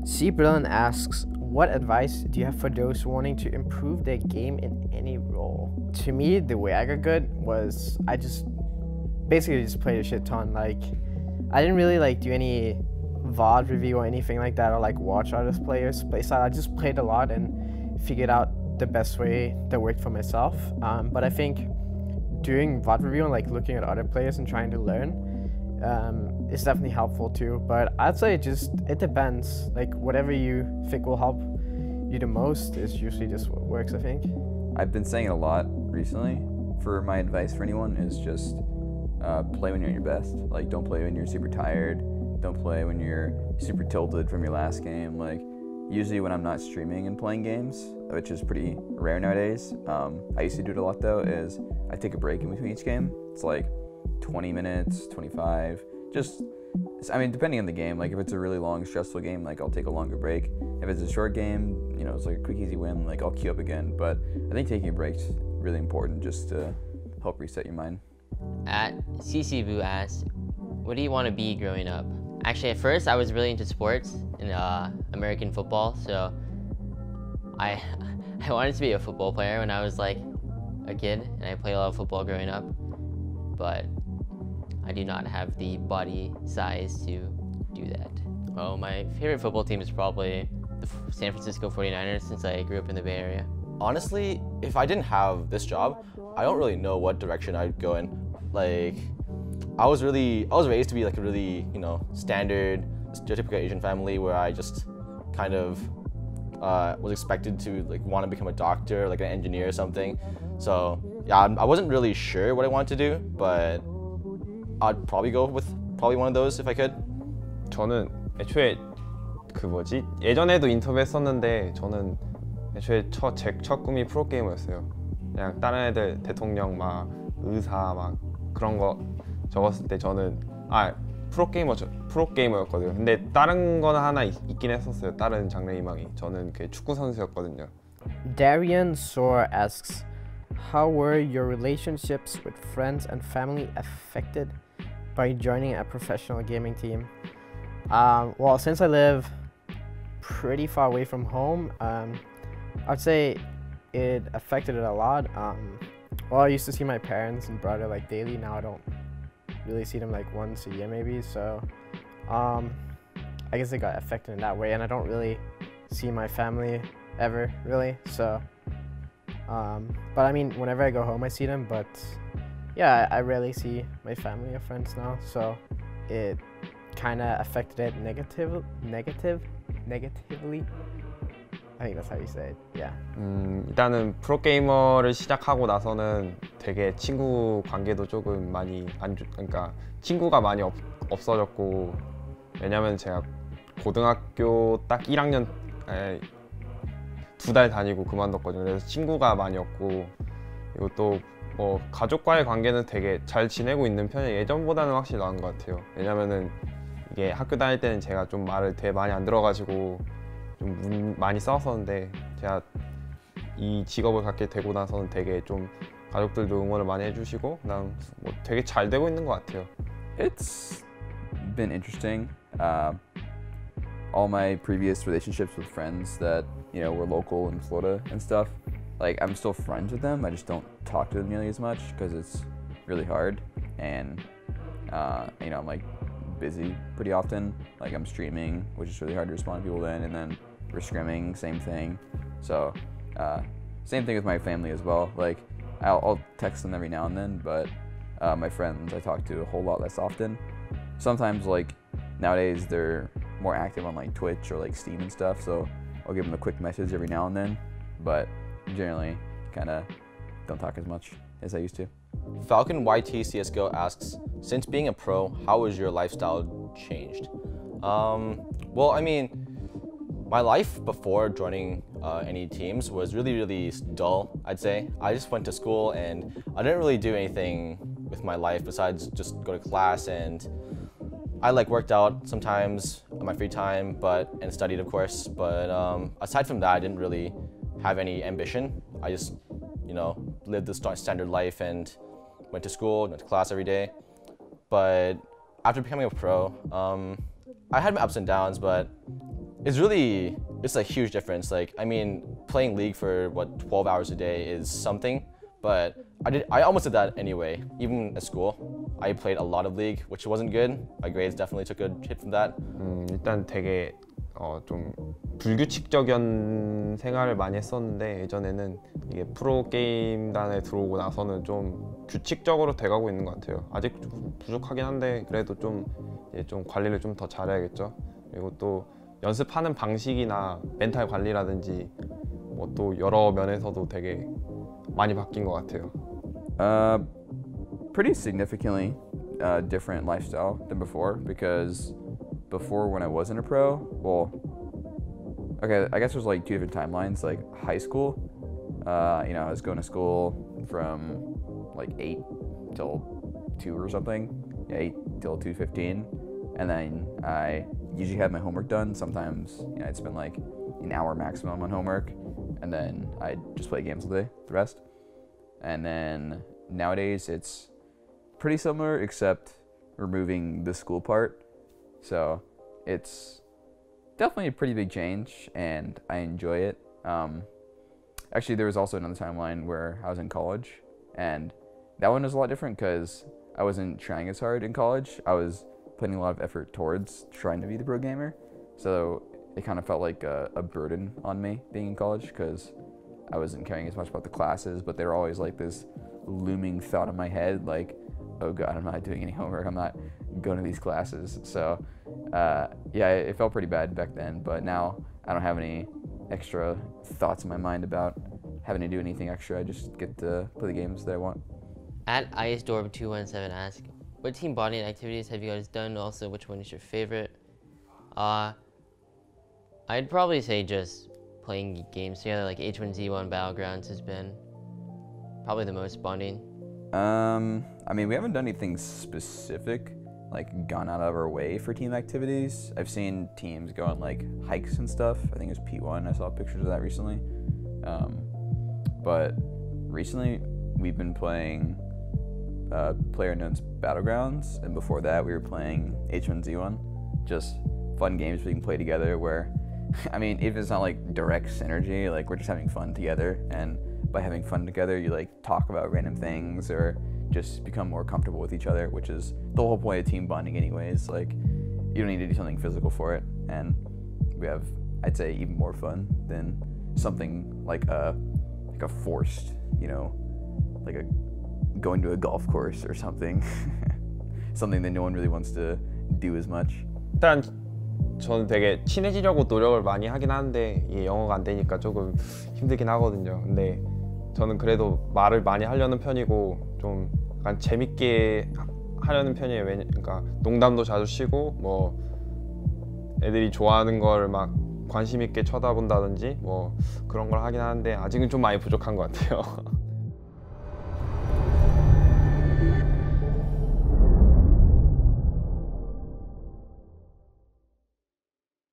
C. Brilliant asks, what advice do you have for those wanting to improve their game in any role? To me, the way I got good was I just basically just played a shit ton. Like, I didn't really like do any VOD review or anything like that, or like watch other players play style. I just played a lot and figured out the best way that worked for myself. But I think doing VOD review and like looking at other players and trying to learn is definitely helpful too. But I'd say it depends. Like whatever you think will help you the most is usually just what works, I think. I've been saying it a lot recently. For my advice for anyone is just play when you're at your best. Like, don't play when you're super tired. Don't play when you're super tilted from your last game. Like, usually when I'm not streaming and playing games, which is pretty rare nowadays, I used to do it a lot though, is I take a break in between each game. It's like 20 minutes, 25, just, I mean, depending on the game. Like, if it's a really long, stressful game, like, I'll take a longer break. If it's a short game, you know, it's like a quick, easy win, like, I'll queue up again. But I think taking a break's really important just to help reset your mind. At CCBoo asks, what do you want to be growing up? Actually, at first, I was really into sports and American football, so I wanted to be a football player when I was like a kid, and I played a lot of football growing up, but I do not have the body size to do that. Well, my favorite football team is probably the San Francisco 49ers, since I grew up in the Bay Area. Honestly, if I didn't have this job, I don't really know what direction I'd go in. Like, I was raised to be like a really, you know, standard, stereotypical Asian family where I just kind of was expected to like want to become a doctor, like an engineer or something. So yeah, I wasn't really sure what I wanted to do, but I'd probably go with one of those if I could. 저는 애초에 예전에도 인터뷰했었는데 저는 애초에 제 첫 꿈이 프로게이머였어요. 그냥 다른 애들 대통령 막 의사 막 그런 거 적었을 때 저는 프로게이머였거든요. 근데 다른 거는 하나 있긴 했었어요. 다른 장래 희망이. 저는 그 축구 선수였거든요. Darian Soar asks, how were your relationships with friends and family affected by joining a professional gaming team? Well, since I live pretty far away from home, I'd say it affected it a lot. Well, I used to see my parents and brother like daily. Now I don't really see them like once a year maybe. So I guess it got affected in that way, and I don't really see my family ever really. So but I mean, whenever I go home I see them, but yeah, I rarely see my family or friends now, so it kind of affected it negatively. I think that's how you say it. Yeah. 일단은 프로게이머를 시작하고 나서는 되게 친구 관계도 조금 많이 그러니까 친구가 많이 없어졌고, 왜냐면 제가 고등학교 딱 1학년 2달 다니고 그만뒀거든요. 그래서 친구가 많이 없고, 그리고 또 뭐 가족과의 관계는 되게 잘 지내고 있는 편이에요. 예전보다는 확실히 나은 것 같아요. 왜냐면은 이게 학교 다닐 때는 제가 좀 말을 되게 많이 안 들어가지고 좀 많이 싸웠었는데, 제가 이 직업을 갖게 되고 나서는 되게 좀 가족들도 응원을 많이 해주시고, 그다음 뭐 되게 잘 되고 있는 것 같아요. It's been interesting. All my previous relationships with friends that, you know, were local in Florida and stuff, like, I'm still friends with them. I just don't talk to them nearly as much because it's really hard, and you know, I'm like busy pretty often. Like, I'm streaming, which is really hard to respond to people then, and then we're scrimming, same thing. So same thing with my family as well. Like, I'll text them every now and then, but my friends I talk to a whole lot less often. Sometimes, like, nowadays they're more active on like Twitch or like Steam and stuff, so I'll give them a quick message every now and then, but generally kind of don't talk as much as I used to. Falcon YT CSGO asks, since being a pro, how has your lifestyle changed? Well, I mean, my life before joining any teams was really dull, I'd say. I just went to school and I didn't really do anything with my life besides just go to class, and I like worked out sometimes in my free time, and studied, of course. But aside from that, I didn't really have any ambition. I just, you know, lived the standard life and went to school, went to class every day. But after becoming a pro, I had my ups and downs, but it's a huge difference. Like, I mean, playing League for what 12 hours a day is something, but I almost did that anyway. Even at school, I played a lot of League, which wasn't good. My grades definitely took a hit from that. 일단 되게 좀 불규칙적인 생활을 많이 했었는데 예전에는 이게 프로 게임단에 들어오고 나서는 좀 규칙적으로 돼가고 있는 것 같아요. 아직 좀 부족하긴 한데 그래도 좀 이제 좀 관리를 좀 더 잘해야겠죠. 그리고 또 연습하는 방식이나 멘탈 관리라든지 뭐 또 여러 면에서도 되게 많이 바뀐 것 같아요. Pretty significantly different lifestyle than before, because before, when I wasn't a pro, well, okay, I guess there's like two different timelines. Like high school, you know, I was going to school from like 8 till 2 or something, 8 till 2:15, and then I usually had my homework done. Sometimes, you know, I'd spend like an hour maximum on homework, and then I'd just play games all day, the rest. And then nowadays it's pretty similar, except removing the school part. So it's definitely a pretty big change, and I enjoy it. Actually, there was also another timeline where I was in college, and that one was a lot different because I wasn't trying as hard in college. I was putting a lot of effort towards trying to be the pro gamer. So it kind of felt like a burden on me being in college, because I wasn't caring as much about the classes, but they were always like this looming thought in my head, like, oh God, I'm not doing any homework, I'm not going to these classes. So yeah, it felt pretty bad back then, but now I don't have any extra thoughts in my mind about having to do anything extra. I just get to play the games that I want. At IceDorb217 asks, what team bonding activities have you guys done? Also, which one is your favorite? I'd probably say just playing games together, like H1Z1 Battlegrounds has been probably the most bonding. I mean, we haven't done anything specific, like gone out of our way for team activities. I've seen teams go on like hikes and stuff. I think it was P1. I saw pictures of that recently. But recently we've been playing PlayerUnknown's Battlegrounds, and before that we were playing H1Z1. Just fun games we can play together where, I mean, if it's not like direct synergy, like we're just having fun together, and by having fun together you like talk about random things or just become more comfortable with each other, which is the whole point of team bonding anyways. Like, you don't need to do something physical for it, and we have, I'd say, even more fun than something like a forced, you know, like going to a golf course or something. Something that no one really wants to do as much. 일단 저는 되게 친해지려고 노력을 많이 하긴 하는데 이게 영어가 안 되니까 조금 힘들긴 하거든요. 근데 저는 그래도 말을 많이 하려는 편이고 좀 약간 재밌게 하려는 편이에요. 그러니까 농담도 자주 치고 뭐 애들이 좋아하는 걸 막 관심 있게 쳐다본다든지 뭐 그런 걸 하긴 하는데 아직은 좀 많이 부족한 것 같아요.